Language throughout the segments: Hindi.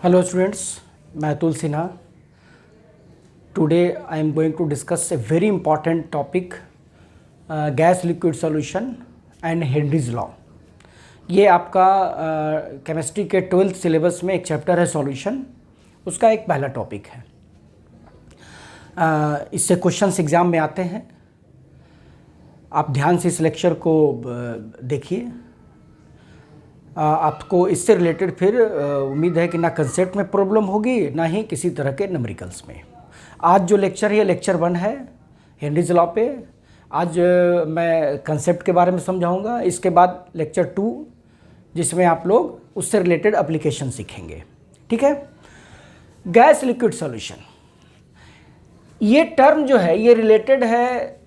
Hello students, मैं Atul Sinha. Today I am going to discuss a very important topic, gas liquid solution and Henry's law. ये आपका केमिस्ट्री के 12th सिलेबस में एक चैप्टर है सॉल्यूशन, उसका एक पहला टॉपिक है. इससे क्वेश्चंस एग्ज़ाम में आते हैं. आप ध्यान से इस लेक्चर को देखिए. आपको इससे रिलेटेड फिर उम्मीद है कि ना कंसेप्ट में प्रॉब्लम होगी ना ही किसी तरह के न्यूमेरिकल्स में. आज जो लेक्चर है लेक्चर 1 है हेनरीज लॉ पे. आज मैं कंसेप्ट के बारे में समझाऊंगा. इसके बाद लेक्चर 2 जिसमें आप लोग उससे रिलेटेड एप्लीकेशन सीखेंगे. ठीक है. गैस लिक्विड सॉल्यूशन, ये टर्म जो है ये रिलेटेड है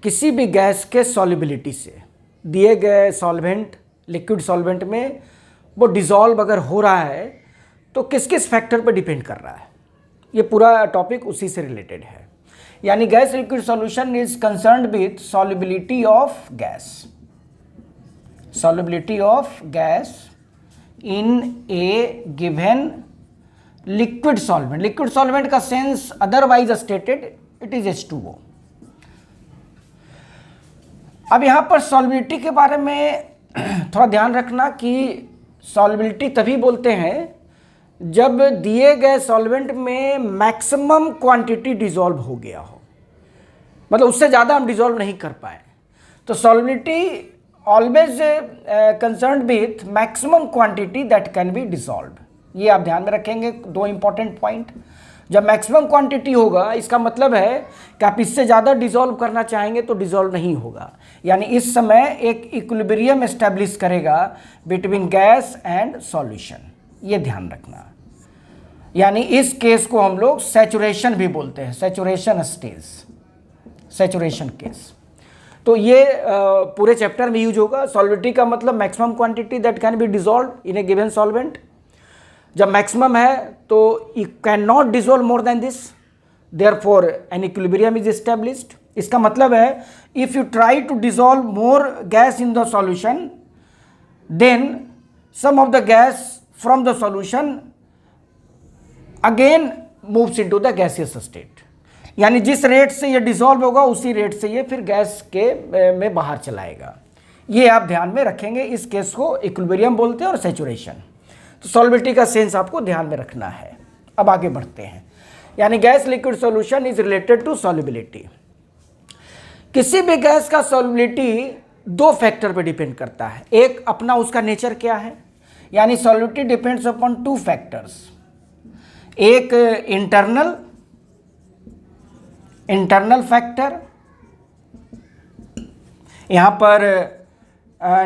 किसी भी गैस के सॉल्युबिलिटी से. दिए गए सॉल्वेंट लिक्विड सॉल्वेंट में वो डिज़ोल्व अगर हो रहा है तो किस किस फैक्टर पर डिपेंड कर रहा है. ये पूरा टॉपिक उसी से रिलेटेड है. यानी gas liquid solution is concerned with solubility of gas, solubility of gas in a given liquid solvent. Liquid solvent का sense otherwise stated it is H2O. अब यहां पर सॉल्युबिलिटी के बारे में थोड़ा ध्यान रखना कि सॉल्युबिलिटी तभी बोलते हैं जब दिए गए सॉल्वेंट में मैक्सिमम क्वांटिटी डिसॉल्व हो गया हो, मतलब उससे ज़्यादा हम डिसॉल्व नहीं कर पाए. तो solubility always concerned with maximum quantity that can be dissolve. ये आप ध्यान में रखेंगे. 2 इंपॉर्टेंट पॉइंट. जब मैक्सिमम क्वांटिटी होगा इसका मतलब है कि आप इससे ज़्यादा डिसॉल्व करना चाहेंगे तो डिसॉल्व नहीं होगा. यानी इस समय एक इक्विलिब्रियम एस्टेब्लिश करेगा बिटवीन गैस एंड सॉल्यूशन. ये ध्यान रखना. यानी इस केस को हम लोग सैचुरेशन भी बोलते हैं, सैचुरेशन स्टेज, सैचुरेशन केस. तो ये पूरे चैप्टर में यूज होगा. सॉल्युबिलिटी का मतलब maximum quantity that can be dissolve in a given solvent. जब मैक्सिमम है तो you can not dissolve more than this, therefore an equilibrium is established. इसका मतलब है if you try to dissolve more gas in the solution then some of the gas from the solution again moves into the gaseous state. यानी जिस रेट से ये डिसॉल्व होगा उसी रेट से ये फिर गैस के में बाहर चलाएगा. ये आप ध्यान में रखेंगे. इस केस को इक्विलिब्रियम बोलते हैं और सैचुरेशन. तो सॉल्युबिलिटी का सेंस आपको ध्यान में रखना है. अब आगे बढ़ते हैं. यानी gas liquid solution is related to solubility. किसी भी गैस का सॉल्युबिलिटी 2 फैक्टर पर डिपेंड करता है. एक अपना उसका नेचर क्या है, यानी सॉल्युबिलिटी डिपेंड्स अपॉन 2 फैक्टर्स. एक इंटरनल फैक्टर, यहां पर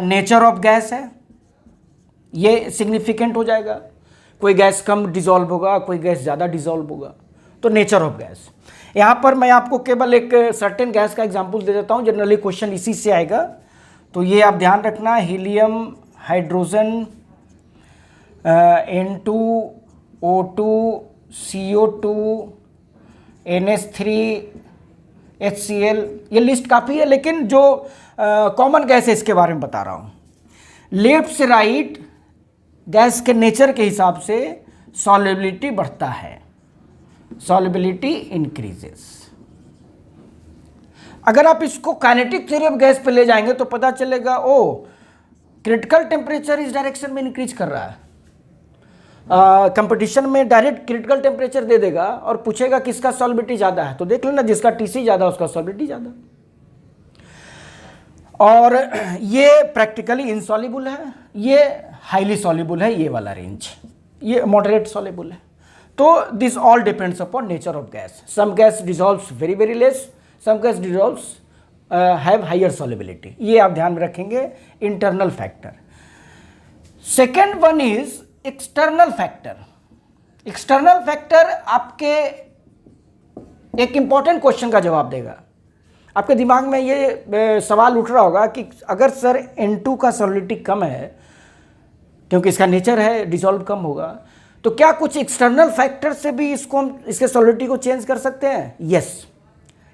नेचर ऑफ गैस है, ये सिग्निफिकेंट हो जाएगा. कोई गैस कम डिसॉल्व होगा, कोई गैस ज़्यादा डिसॉल्व होगा. तो नेचर ऑफ गैस. यहाँ पर मैं आपको केवल एक सर्टेन गैस का एग्जांपल दे देता हूँ. जनरली क्वेश्चन इसी से आएगा. तो ये आप ध्यान रखना. Helium, hydrogen, N2O2, CO2, NH3, HCl. ये लिस्ट काफ़ी है लेकिन जो कॉमन गैस है इसके बारे में बता रहा हूँ. लेफ्ट से राइट गैस के नेचर के हिसाब से सॉल्युबिलिटी बढ़ता है, सॉल्युबिलिटी इंक्रीजेस. अगर आप इसको काइनेटिक थ्योरी ऑफ गैस पे ले जाएंगे तो पता चलेगा ओ क्रिटिकल टेम्परेचर इस डायरेक्शन में इंक्रीज कर रहा है. कंपटीशन में डायरेक्ट क्रिटिकल टेम्परेचर दे देगा और पूछेगा किसका सॉल्युबिलिटी ज़्यादा है, तो देख लेना जिसका टीसी ज़्यादा उसका सॉल्युबिलिटी ज़्यादा. और ये प्रैक्टिकली इनसॉल्युबल है, ये हाईली सॉल्युबल है, ये वाला रेंज, ये मॉडरेट सॉल्युबल है. तो this all depends upon nature of gas. Some gas dissolves very very less, some gas dissolves have higher solubility. ये आप ध्यान में रखेंगे. Internal factor. Second one is external factor. External factor आपके एक इंपॉर्टेंट क्वेश्चन का जवाब देगा. आपके दिमाग में ये सवाल उठ रहा होगा कि अगर सर N2 का सॉल्युबिलिटी कम है क्योंकि इसका नेचर है डिसॉल्व कम होगा, तो क्या कुछ एक्सटर्नल फैक्टर से भी इसको हम इसके सॉल्युबिलिटी को चेंज कर सकते हैं? Yes,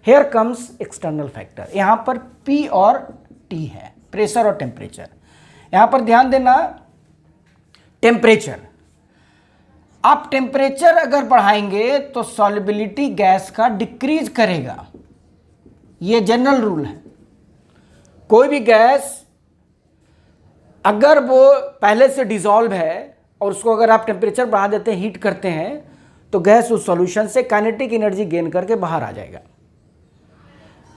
here comes external factor. यहाँ पर P और T है, प्रेशर और टेम्परेचर. यहाँ पर ध्यान देना टेम्परेचर. आप टेम्परेचर अगर बढ़ाएंगे तो सॉल्युबिलिटी गैस का डिक्रीज करेगा, ये जनरल रूल है। कोई भी गैस अगर वो पहले से डिसॉल्व है और उसको अगर आप टेम्परेचर बढ़ा देते हैं, हीट करते हैं, तो गैस उस सॉल्यूशन से काइनेटिक एनर्जी गेन करके बाहर आ जाएगा।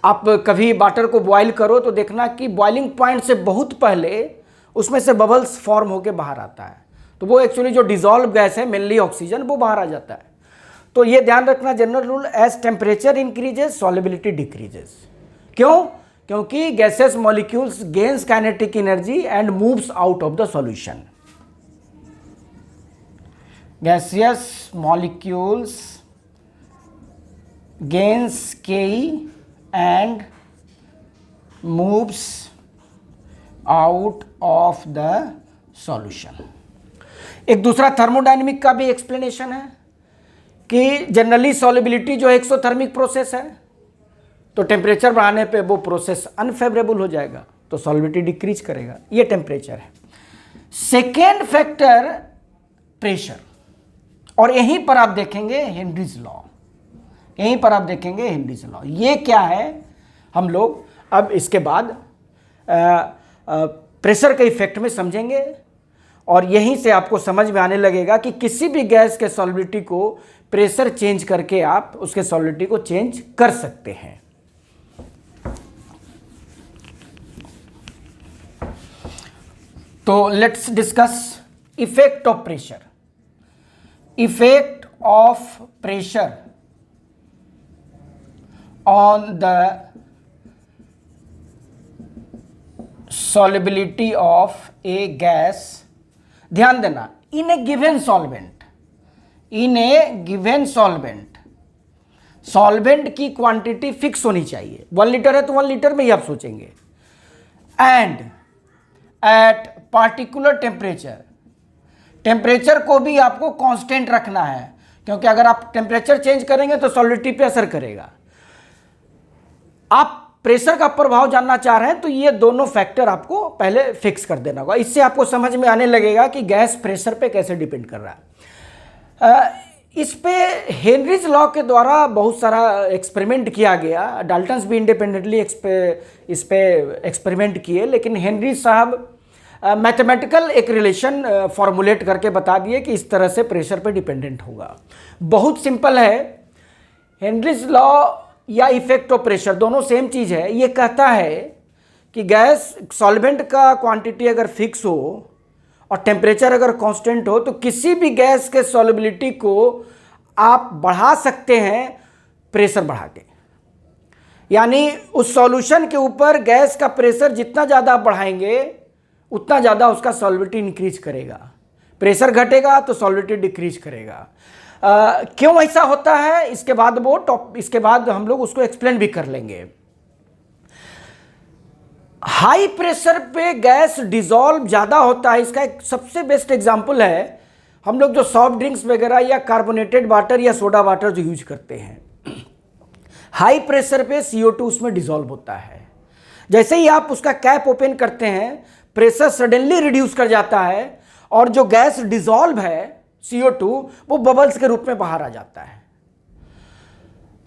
आप कभी वाटर को बॉयल करो तो देखना कि बॉइलिंग पॉइंट से बहुत पहले उसमें से बबल्स फॉर्म होकर बाहर आता है, तो वो एक्चुअली जो डिसॉल्व गैस है, मेनली ऑक्सीजन, वो बाहर आ जाता है। तो ये ध्यान रखना general rule, as temperature increases solubility decreases. क्यों? क्योंकि gases molecules gains kinetic energy and moves out of the solution. gaseous molecules gains Ke and moves out of the solution। एक दूसरा थर्मोडायनेमिक का भी एक्सप्लेनेशन है कि जनरली सॉल्युबिलिटी जो एक्सोथर्मिक प्रोसेस है, तो टेम्परेचर बढ़ाने पे वो प्रोसेस अनफेवरेबल हो जाएगा, तो सॉल्युबिलिटी डिक्रीज करेगा। ये टेम्परेचर है। सेकेंड फैक्टर प्रेशर, और यहीं पर आप देखेंगे हेनरीज लॉ, यहीं पर आप देखेंगे हेनरीज लॉ। ये क्या है हम लोग अब इसके बाद प्रेशर के इफेक्ट में समझेंगे, और यहीं से आपको समझ में आने लगेगा कि किसी भी गैस के सॉल्युबिलिटी को प्रेशर चेंज करके आप उसके सॉल्युबिलिटी को चेंज कर सकते हैं। तो let's discuss effect of pressure. Effect of pressure on the solubility of a gas। ध्यान देना, in a given solvent, in a given solvent, solvent की क्वांटिटी फिक्स होनी चाहिए। 1 लीटर है तो 1 लीटर में ही आप सोचेंगे, and eight particular temperature, temperature को भी आपको कांस्टेंट रखना है, क्योंकि अगर आप टेम्परेचर चेंज करेंगे तो सॉल्युबिलिटी पे असर करेगा। आप प्रेशर का प्रभाव जानना चाह रहे हैं तो ये दोनों फैक्टर आपको पहले फिक्स कर देना होगा। इससे आपको समझ में आने लगेगा कि गैस प्रेशर पे कैसे डिपेंड कर रहा है। इस पे हेनरीज लॉ के द्वारा बहुत सारा एक्सपेरिमेंट किया गया। डाल्टन्स भी इंडिपेंडेंटली इस पे एक्सपेरिमेंट किए, लेकिन हेनरीज साहब मैथमेटिकल एक रिलेशन फॉर्मुलेट करके बता दिए कि इस तरह से प्रेशर पे डिपेंडेंट होगा। बहुत सिंपल है। हेनरीज लॉ या इफेक्ट ऑफ प्रेशर दोनों सेम चीज़ है। ये कहता है कि गैस सॉल्वेंट का क्वांटिटी अगर फिक्स हो और टेम्परेचर अगर कांस्टेंट हो, तो किसी भी गैस के सॉल्युबिलिटी को आप बढ़ा सकते हैं प्रेशर बढ़ा के। यानी उस सॉल्यूशन के ऊपर गैस का प्रेशर जितना ज़्यादा आप बढ़ाएंगे उतना ज़्यादा उसका सॉल्युबिलिटी इंक्रीज करेगा। प्रेशर घटेगा तो सॉल्युबिलिटी डिक्रीज करेगा। क्यों ऐसा होता है, इसके बाद हम लोग उसको एक्सप्लेन भी कर लेंगे। हाई प्रेशर पे गैस डिसॉल्व ज़्यादा होता है। इसका एक सबसे बेस्ट एग्जांपल है हम लोग जो सॉफ्ट ड्रिंक्स वगैरह या कार्बोनेटेड वाटर या सोडा वाटर जो यूज करते हैं, हाई प्रेशर पे CO2 उसमें डिसॉल्व होता है। जैसे ही आप उसका कैप ओपन करते हैं, प्रेशर सडनली रिड्यूस कर जाता है और जो गैस डिसॉल्व है CO2 वो बबल्स के रूप में बाहर आ जाता है।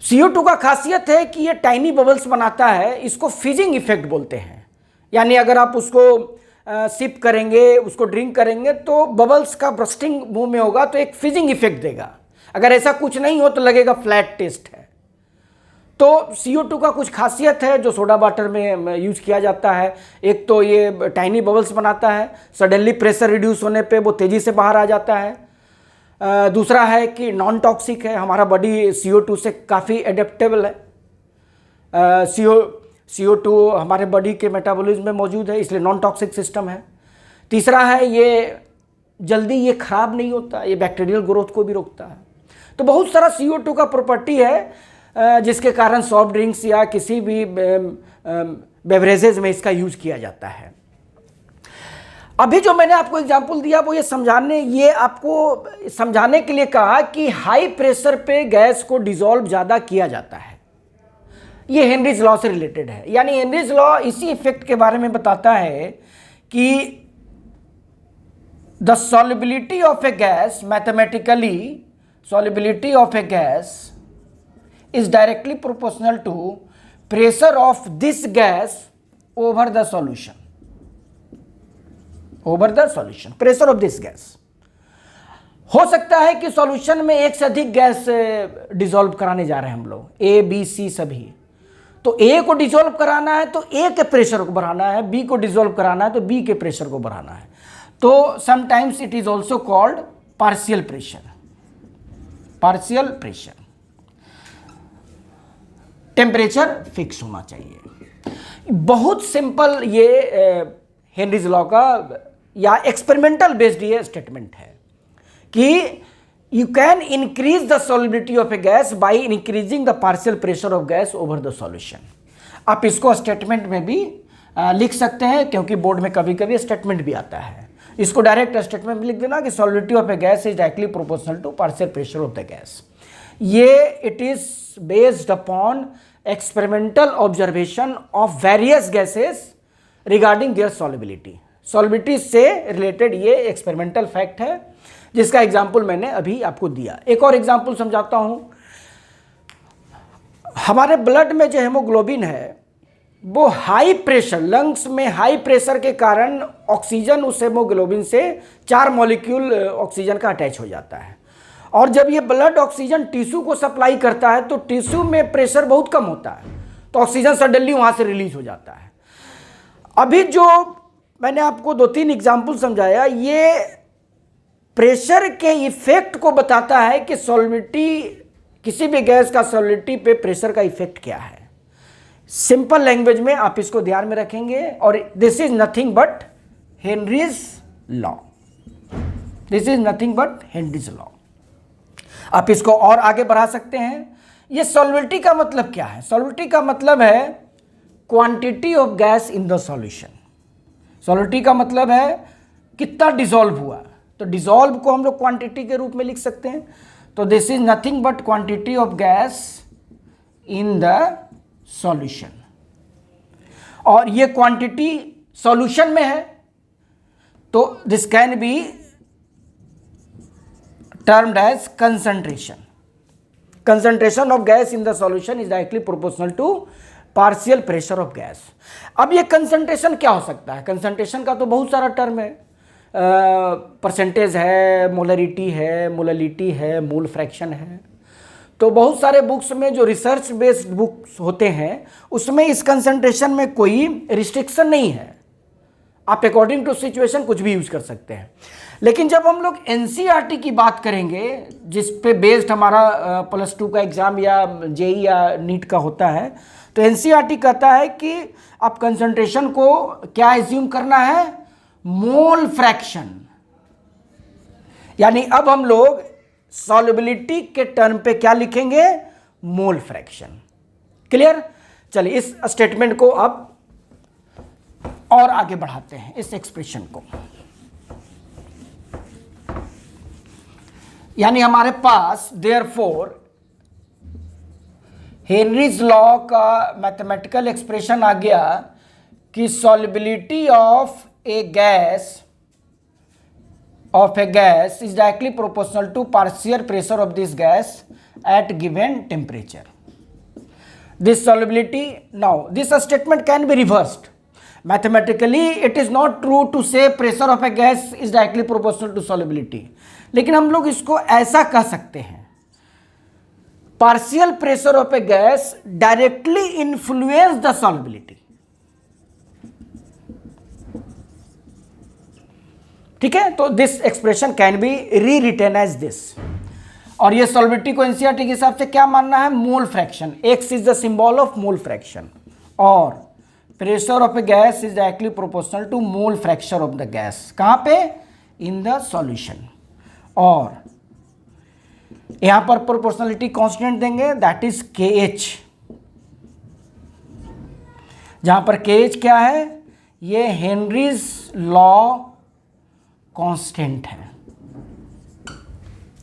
CO2 का खासियत है कि ये टाइनी बबल्स बनाता है। इसको फिजिंग इफेक्ट बोलते हैं। यानी अगर आप उसको सिप करेंगे, उसको ड्रिंक करेंगे तो बबल्स का ब्रस्टिंग मुंह में होगा तो एक फिजिंग इफेक्ट देगा। अगर ऐसा कुछ नहीं हो तो लगेगा फ्लैट टेस्ट है। तो CO2 का कुछ खासियत है जो सोडा वाटर में यूज किया जाता है। एक तो ये टाइनी बबल्स बनाता है, सडनली प्रेशर रिड्यूस होने पे वो तेज़ी से बाहर आ जाता है। दूसरा है कि नॉन टॉक्सिक है, हमारा बॉडी CO2 से काफ़ी एडेप्टेबल है। CO2 हमारे बॉडी के मेटाबॉलिज्म में मौजूद है, इसलिए नॉन टॉक्सिक सिस्टम है। तीसरा है ये जल्दी ये खराब नहीं होता, ये बैक्टीरियल ग्रोथ को भी रोकता है। तो बहुत सारा CO2 का प्रॉपर्टी है जिसके कारण सॉफ्ट ड्रिंक्स या किसी भी बेवरेजेज में इसका यूज किया जाता है। अभी जो मैंने आपको एग्जांपल दिया वो ये आपको समझाने के लिए कहा कि हाई प्रेशर पे गैस को डिसॉल्व ज़्यादा किया जाता है। ये हेनरीज लॉ से रिलेटेड है। यानी हेनरीज लॉ इसी इफेक्ट के बारे में बताता है कि the solubility of a gas, mathematically solubility of a gas is directly proportional to pressure of this gas over the solution, pressure of this gas. हो सकता है कि सॉल्यूशन में एक से अधिक गैस डिसॉल्व कराने जा रहे हैं हम लोग, ए बी सी सभी। तो ए को डिसॉल्व कराना है तो ए के प्रेशर को बढ़ाना है, बी को डिसॉल्व कराना है तो बी के प्रेशर को बढ़ाना है। तो sometimes it is also called partial pressure. Temperature fix होना चाहिए। बहुत सिंपल ये हेनरीज लॉ का या एक्सपेरिमेंटल बेस्ड ये स्टेटमेंट है कि you can increase the solubility of a gas by increasing the partial pressure of gas over the solution। आप इसको स्टेटमेंट में भी लिख सकते हैं, क्योंकि बोर्ड में कभी कभी स्टेटमेंट भी आता है। इसको डायरेक्ट स्टेटमेंट में लिख देना कि solubility of a gas is directly proportional to partial pressure of the gas। ये it is based upon experimental observation of various gases regarding their solubility। solubility से रिलेटेड ये एक्सपेरिमेंटल फैक्ट है, जिसका एग्जाम्पल मैंने अभी आपको दिया। एक और एग्जाम्पल समझाता हूं। हमारे ब्लड में जो हेमोग्लोबिन है वो हाई प्रेशर, लंग्स में हाई प्रेशर के कारण ऑक्सीजन उस हेमोग्लोबिन से 4 मॉलिक्यूल ऑक्सीजन का अटैच हो जाता है। और जब ये ब्लड ऑक्सीजन टिश्यू को सप्लाई करता है तो टिश्यू में प्रेशर बहुत कम होता है, तो ऑक्सीजन सडनली वहां से रिलीज हो जाता है। अभी जो मैंने आपको 2-3 एग्जाम्पल समझाया, ये प्रेशर के इफेक्ट को बताता है कि सॉल्युबिलिटी, किसी भी गैस का सॉल्युबिलिटी पे प्रेशर का इफेक्ट क्या है। सिंपल लैंग्वेज में आप इसको ध्यान में रखेंगे। और this is nothing but Henry's law. आप इसको और आगे बढ़ा सकते हैं। ये सॉल्युबिलिटी का मतलब क्या है? सॉल्युबिलिटी का मतलब है quantity of gas in the solution. Solubility का मतलब है कितना डिसॉल्व हुआ। तो डिसॉल्व को हम लोग क्वांटिटी के रूप में लिख सकते हैं। तो this is nothing but quantity of gas in the solution. और ये क्वांटिटी सॉल्यूशन में है, तो this can be termed as concentration. Concentration of gas in the solution is directly proportional to partial pressure of gas. अब ये कंसंट्रेशन क्या हो सकता है? कंसंट्रेशन का तो बहुत सारा टर्म है। परसेंटेज है, मोलरिटी है, मोललिटी है, मोल फ्रैक्शन है। तो बहुत सारे बुक्स में जो रिसर्च बेस्ड बुक्स होते हैं उसमें इस कंसंट्रेशन में कोई रिस्ट्रिक्शन नहीं है। आप अकॉर्डिंग टू सिचुएशन कुछ भी यूज कर सकते हैं। लेकिन जब हम लोग एनसीईआरटी की बात करेंगे, जिस पे बेस्ड हमारा +2 का एग्जाम या जेई या नीट का होता है, तो एनसीईआरटी कहता है कि आप कंसंट्रेशन को क्या एज्यूम करना है? Mole fraction. यानी अब हम लोग सॉल्युबिलिटी के टर्म पे क्या लिखेंगे? Mole fraction. क्लियर? चलिए इस स्टेटमेंट को अब और आगे बढ़ाते हैं, इस एक्सप्रेशन को। यानी हमारे पास देयरफॉर हेनरीज लॉ का मैथमेटिकल एक्सप्रेशन आ गया कि solubility of a gas is directly proportional to partial pressure of this gas at given temperature. This solubility, now this statement can be reversed. Mathematically it is not true to say pressure of a gas is directly proportional to solubility, लेकिन हम लोग इसको ऐसा कह सकते हैं, partial pressure of a gas directly influence the solubility। ठीक है? तो दिस एक्सप्रेशन कैन बी री रिटेन एज दिस। और ये सॉल्युबिलिटी को एनसीईआरटी के हिसाब से क्या मानना है? Mole fraction. X is the symbol of mole fraction. और pressure of a gas is directly proportional to mole fraction of the gas. कहां पे? In the solution. और यहां पर प्रोपोर्शनलिटी कांस्टेंट देंगे, दैट इज के एच। जहां पर के एच क्या है? ये हेनरीज लॉ कांस्टेंट है।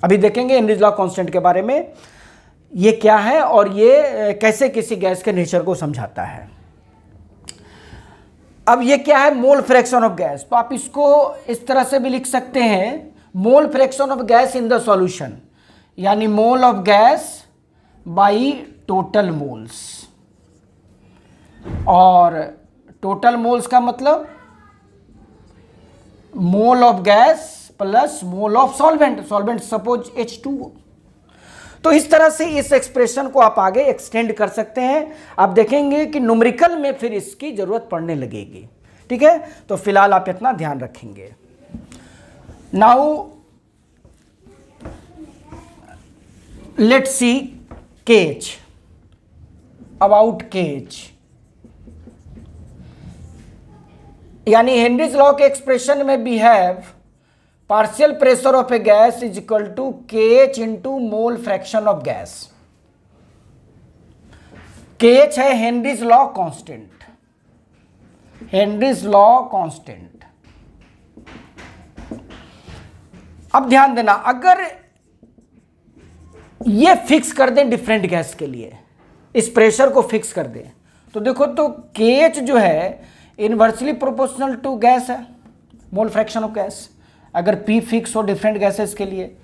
अभी देखेंगे हेनरीज लॉ कांस्टेंट के बारे में, ये क्या है और ये कैसे किसी गैस के नेचर को समझाता है। अब ये क्या है, मोल फ्रैक्शन ऑफ गैस। तो आप इसको इस तरह से भी लिख सकते हैं, mole fraction of gas in the solution, यानी mole of gas by total moles. और टोटल मोल्स का मतलब mole of gas plus mole of solvent, solvent suppose H2O। तो इस तरह से इस एक्सप्रेशन को आप आगे एक्सटेंड कर सकते हैं। आप देखेंगे कि न्यूमेरिकल में फिर इसकी जरूरत पड़ने लगेगी। ठीक है, तो फिलहाल आप इतना ध्यान रखेंगे। Now let's see KH, about KH, यानी हेनरीज लॉ के एक्सप्रेशन में we have partial pressure of a gas is equal to KH into mole fraction of gas. KH है Henry's law constant, Henry's law constant. अब ध्यान देना, अगर ये फिक्स कर दें डिफरेंट गैस के लिए, इस प्रेशर को फिक्स कर दें, तो देखो तो KH जो है इनवर्सली प्रोपोर्शनल टू गैस है, मोल फ्रैक्शन ऑफ गैस। अगर P फिक्स हो डिफरेंट गैसेस के लिए,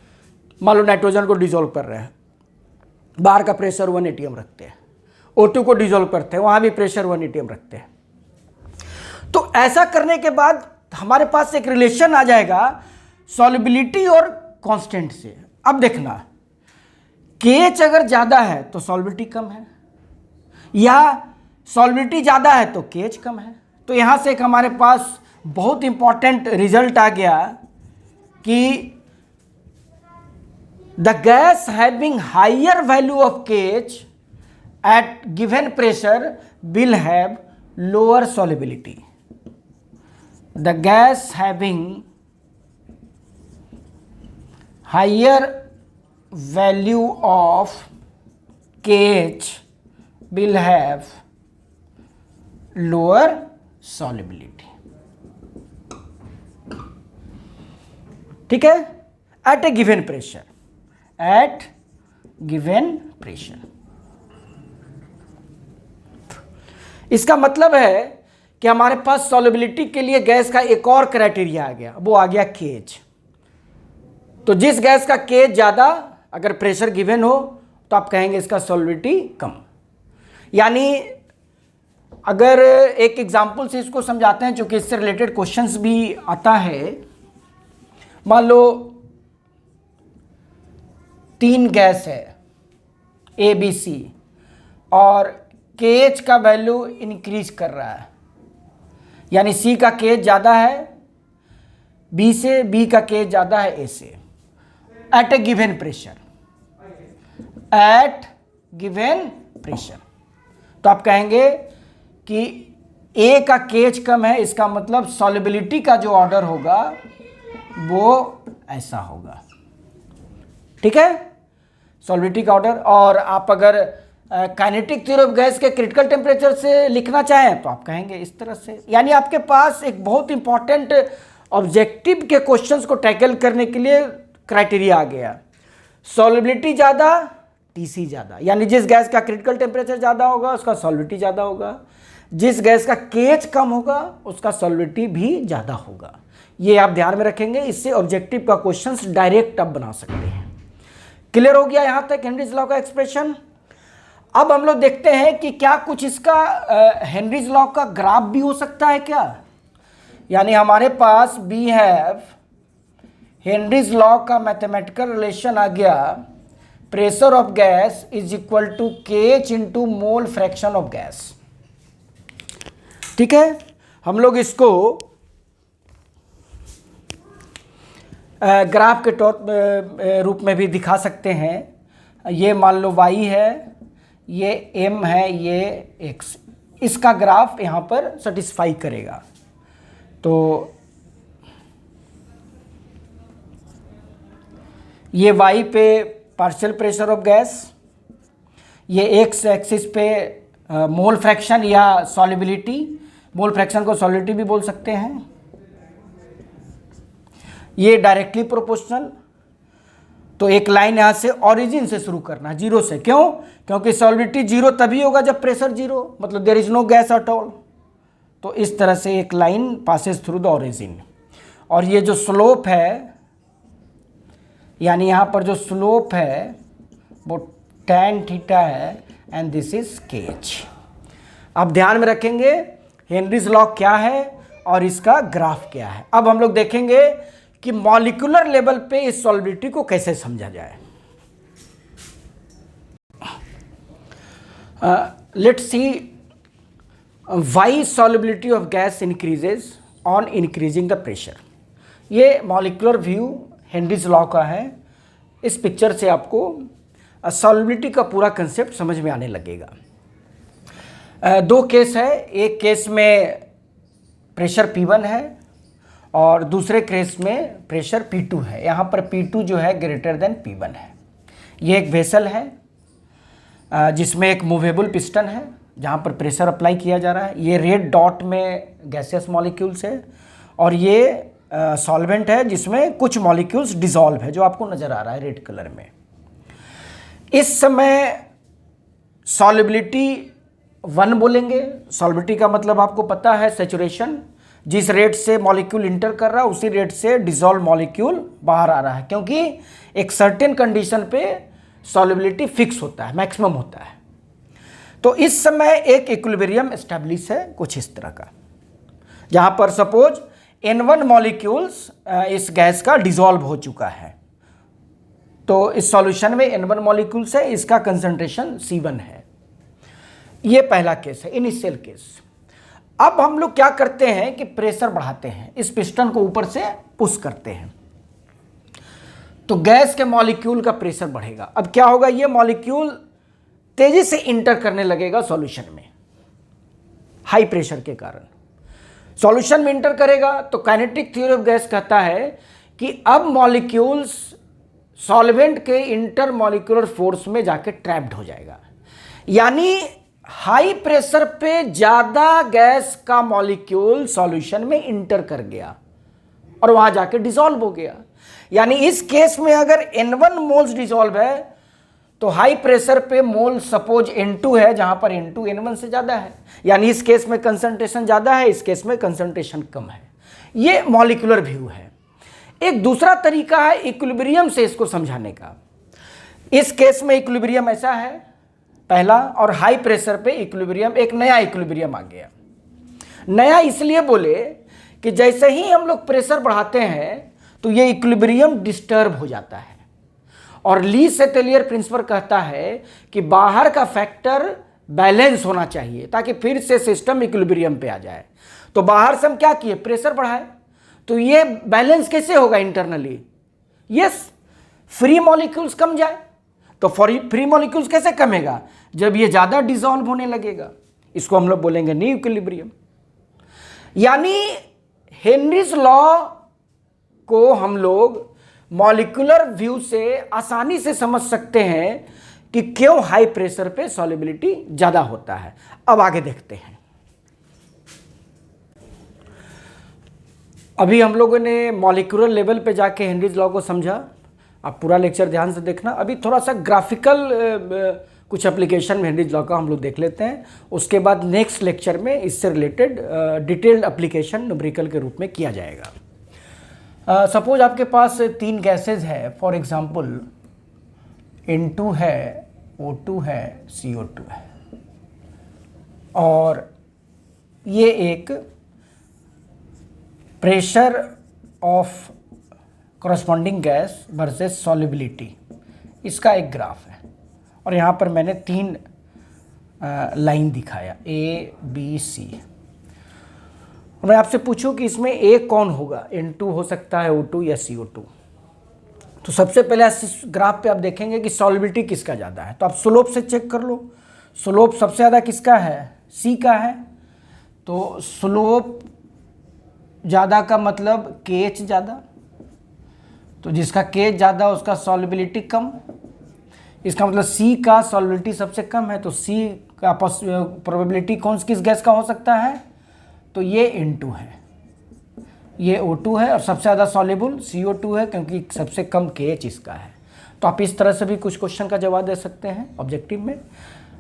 मान लो नाइट्रोजन को डिसॉल्व कर रहे हैं, बाहर का प्रेशर 1 atm रखते हैं, O2 को डिसॉल्व करते हैं, वहां भी प्रेशर 1 atm रखते हैं। तो ऐसा करने के बाद हमारे पास एक रिलेशन आ जाएगा सॉल्युबिलिटी और कांस्टेंट से। अब देखना, KH अगर ज़्यादा है तो सॉल्युबिलिटी कम है, या सॉल्युबिलिटी ज़्यादा है तो KH कम है। तो यहाँ से एक हमारे पास बहुत इंपॉर्टेंट रिजल्ट आ गया कि the gas having higher value of KH at given pressure will have lower solubility. The gas having higher value of KH will have lower solubility। ठीक है, at a given pressure, at given pressure। इसका मतलब है कि हमारे पास सॉल्युबिलिटी के लिए गैस का एक और क्राइटेरिया आ गया, वो आ गया KH। तो जिस गैस का KH ज़्यादा अगर प्रेशर गिवन हो तो आप कहेंगे इसका सॉल्युबिलिटी कम। यानी अगर एक एग्जांपल से इसको समझाते हैं, क्योंकि इससे रिलेटेड क्वेश्चंस भी आता है। मान लो 3 गैस है A B C और KH का वैल्यू इंक्रीज कर रहा है, यानी C का KH ज़्यादा है B से, B का KH ज़्यादा है A से, at a given pressure, at given pressure. तो आप कहेंगे कि A का KH कम है, इसका मतलब सॉल्युबिलिटी का जो ऑर्डर होगा वो ऐसा होगा। ठीक है, सॉल्युबिलिटी का ऑर्डर। और आप अगर काइनेटिक थ्योरी ऑफ गैस के क्रिटिकल टेम्परेचर से लिखना चाहें तो आप कहेंगे इस तरह से। यानी आपके पास एक बहुत इंपॉर्टेंट ऑब्जेक्टिव के क्वेश्चंस को टैकल करने के लिए क्राइटेरिया आ गया, सॉल्युबिलिटी ज़्यादा TC ज़्यादा, यानी जिस गैस का क्रिटिकल टेम्परेचर ज़्यादा होगा उसका सॉल्युबिलिटी ज़्यादा होगा, जिस गैस का KH कम होगा उसका सॉल्युबिलिटी भी ज़्यादा होगा। ये आप ध्यान में रखेंगे, इससे ऑब्जेक्टिव का क्वेश्चंस डायरेक्ट आप बना सकते हैं। क्लियर हो गया यहाँ तक हेनरीज लॉ का एक्सप्रेशन। अब हम लोग देखते हैं कि क्या कुछ इसका हेनरीज लॉ का ग्राफ भी हो सकता है क्या। यानी हमारे पास वी हैव हेनरीज लॉ का मैथमेटिकल रिलेशन आ गया, pressure of gas is equal to KH into mole fraction of gas. ठीक है, हम लोग इसको ग्राफ के रूप में भी दिखा सकते हैं। ये मान लो Y है, ये M है, ये X, इसका ग्राफ यहाँ पर सेटिस्फाई करेगा। तो ये Y पे पार्शियल प्रेशर ऑफ गैस, ये X एक्सिस पे मोल फ्रैक्शन या सॉल्युबिलिटी, मोल फ्रैक्शन को सॉल्युबिलिटी भी बोल सकते हैं। ये डायरेक्टली प्रोपोर्शनल। तो एक लाइन यहाँ से ऑरिजिन से शुरू करना, जीरो से। क्यों? क्योंकि सॉल्युबिलिटी जीरो तभी होगा जब प्रेशर जीरो, मतलब there is no gas at all. तो इस तरह से एक line passes through the origin, और ये जो स्लोप है, यानी यहाँ पर जो स्लोप है वो tan थीटा है, एंड दिस इज KH। अब ध्यान में रखेंगे हेनरीज लॉ क्या है और इसका ग्राफ क्या है। अब हम लोग देखेंगे कि मॉलिक्यूलर लेवल पे इस सॉल्युबिलिटी को कैसे समझा जाए। Let's see why solubility of gas increases on increasing the pressure. ये मॉलिक्यूलर व्यू हेनरीज लॉ का है। इस पिक्चर से आपको सॉल्युबिलिटी का पूरा कंसेप्ट समझ में आने लगेगा। दो केस है, एक केस में प्रेशर P1 है और दूसरे केस में प्रेशर P2 है। यहाँ पर P2 जो है ग्रेटर देन P1 है। ये एक वेसल है जिसमें एक मूवेबल पिस्टन है जहाँ पर प्रेशर अप्लाई किया जा रहा है। ये रेड डॉट में गैसियस मॉलिक्यूल्स है और ये सॉल्वेंट है जिसमें कुछ मॉलिक्यूल्स डिसॉल्व है जो आपको नज़र आ रहा है रेड कलर में। इस समय सॉल्युबिलिटी 1 बोलेंगे। सॉल्युबिलिटी का मतलब आपको पता है सैचुरेशन, जिस रेट से मॉलिक्यूल इंटर कर रहा है उसी रेट से डिसॉल्व मॉलिक्यूल बाहर आ रहा है, क्योंकि एक सर्टेन कंडीशन पे सॉल्युबिलिटी फिक्स होता है, मैक्सिमम होता है। तो इस समय एक इक्विलिब्रियम एस्टैब्लिश है कुछ इस तरह का, जहाँ पर सपोज N1 मॉलिक्यूल्स इस गैस का डिसॉल्व हो चुका है। तो इस सॉल्यूशन में N1 मॉलिक्यूल्स है, इसका कंसंट्रेशन C1 है। ये पहला केस है, इनिशियल केस। अब हम लोग क्या करते हैं कि प्रेशर बढ़ाते हैं, इस पिस्टन को ऊपर से पुश करते हैं तो गैस के मॉलिक्यूल का प्रेशर बढ़ेगा। अब क्या होगा, ये मॉलिक्यूल तेजी से इंटर करने लगेगा सॉल्यूशन में हाई प्रेशर के कारण। सॉल्यूशन में इंटर करेगा तो काइनेटिक थ्योरी ऑफ गैस कहता है कि अब मॉलिक्यूल्स सॉल्वेंट के इंटर मॉलिक्यूलर फोर्स में जाके ट्रैप्ड हो जाएगा। यानी हाई प्रेशर पे ज्यादा गैस का मॉलिक्यूल सॉल्यूशन में इंटर कर गया और वहां जाके डिसॉल्व हो गया। यानी इस केस में अगर N1 मोल्स डिसॉल्व है तो हाई प्रेशर पे मोल सपोज N2 है, जहां पर N2 N1 से ज्यादा है। यानी इस केस में कंसंट्रेशन ज्यादा है, इस केस में कंसंट्रेशन कम है। ये मॉलिक्यूलर व्यू है। एक दूसरा तरीका है इक्विलिब्रियम से इसको समझाने का। इस केस में इक्विलिब्रियम ऐसा है पहला, और हाई प्रेशर पे इक्विलिब्रियम, एक नया इक्विलिब्रियम आ गया। नया इसलिए बोले कि जैसे ही हम लोग प्रेशर बढ़ाते हैं तो ये इक्विलिब्रियम डिस्टर्ब हो जाता है, और ली सेटेलियर प्रिंसिपल कहता है कि बाहर का फैक्टर बैलेंस होना चाहिए ताकि फिर से सिस्टम इक्विलिब्रियम पे आ जाए। तो बाहर से हम क्या किए, प्रेशर बढ़ाए, तो ये बैलेंस कैसे होगा इंटरनली? यस, फ्री मॉलिक्यूल्स कम जाए। तो फ्री मॉलिक्यूल्स कैसे कमेगा? जब ये ज्यादा डिसॉल्व होने लगेगा। इसको हम लोग बोलेंगे न्यू इक्विलिब्रियम। यानी हेनरीज लॉ को हम लोग मॉलिक्यूलर व्यू से आसानी से समझ सकते हैं कि क्यों हाई प्रेशर पे सॉल्युबिलिटी ज्यादा होता है। अब आगे देखते हैं। अभी हम लोगों ने मॉलिक्यूलर लेवल पे जाके हेनरीज लॉ को समझा। आप पूरा लेक्चर ध्यान से देखना। अभी थोड़ा सा ग्राफिकल कुछ एप्लीकेशन में हेनरीज लॉ का हम लोग देख लेते हैं। उसके बाद नेक्स्ट लेक्चर में इससे रिलेटेड डिटेल्ड एप्लीकेशन न्यूमेरिकल के रूप में किया जाएगा। सपोज आपके पास 3 गैसेज है, फॉर एग्जांपल N2 है, O2 है, CO2 है, और ये एक pressure of corresponding gas versus solubility, इसका एक ग्राफ है। और यहाँ पर मैंने 3 लाइन दिखाया, A, B, C। मैं आपसे पूछूं कि इसमें A कौन होगा, N2 हो सकता है, O2 या CO2। तो सबसे पहले इस ग्राफ पे आप देखेंगे कि सॉल्युबिलिटी किसका ज़्यादा है। तो आप स्लोप से चेक कर लो। स्लोप सबसे ज़्यादा किसका है? C का है। तो स्लोप ज़्यादा का मतलब KH ज़्यादा, तो जिसका KH ज़्यादा उसका सॉल्युबिलिटी कम। इसका मतलब C का सॉल्युबिलिटी सबसे कम है, तो C का प्रोबेबिलिटी किस गैस का हो सकता है? तो ये N2 है, ये O2 है, और सबसे ज़्यादा सॉल्युबल CO2 है क्योंकि सबसे कम KH इसका है। तो आप इस तरह से भी कुछ क्वेश्चन का जवाब दे सकते हैं ऑब्जेक्टिव में।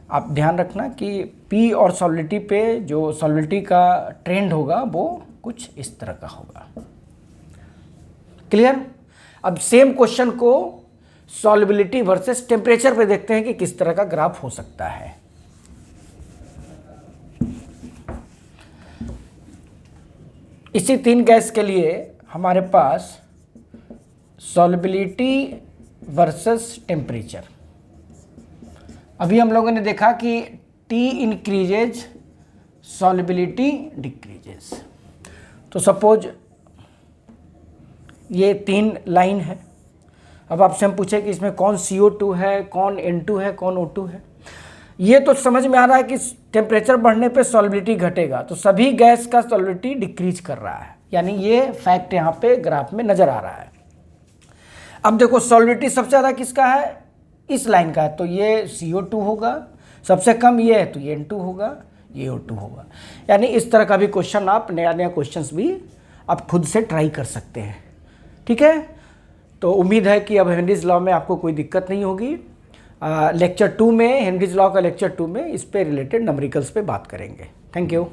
आप ध्यान रखना कि P और सॉलिडिटी पे जो सॉलिडिटी का ट्रेंड होगा वो कुछ इस तरह का होगा। क्लियर? अब सेम क्वेश्चन को सॉल्युबिलिटी वर्सेस टेम्परेचर पे देखते हैं कि किस तरह का ग्राफ हो सकता है। इसी 3 गैस के लिए हमारे पास सॉल्युबिलिटी वर्सेस टेम्परेचर। अभी हम लोगों ने देखा कि T इंक्रीजेज, सॉल्युबिलिटी डिक्रीजेज। तो सपोज ये 3 लाइन है। अब आपसे हम पूछे कि इसमें कौन CO2 है, कौन N2 है, कौन O2 है। ये तो समझ में आ रहा है कि टेम्परेचर बढ़ने पे सॉल्युबिलिटी घटेगा, तो सभी गैस का सॉल्युबिलिटी डिक्रीज कर रहा है, यानी ये फैक्ट यहाँ पे ग्राफ में नज़र आ रहा है। अब देखो सॉल्युबिलिटी सबसे ज़्यादा किसका है, इस लाइन का है, तो ये CO2 होगा। सबसे कम ये है तो ये N2 होगा, ये O2 होगा। यानी इस तरह का भी क्वेश्चन आप नया क्वेश्चंस भी आप खुद से ट्राई कर सकते हैं। ठीक है, तो उम्मीद है कि अब हेनरीज लॉ में आपको कोई दिक्कत नहीं होगी। लेक्चर 2 में, हेनरीज लॉ का लेक्चर 2 में इस पे रिलेटेड न्यूमेरिकल्स पे बात करेंगे। Thank you.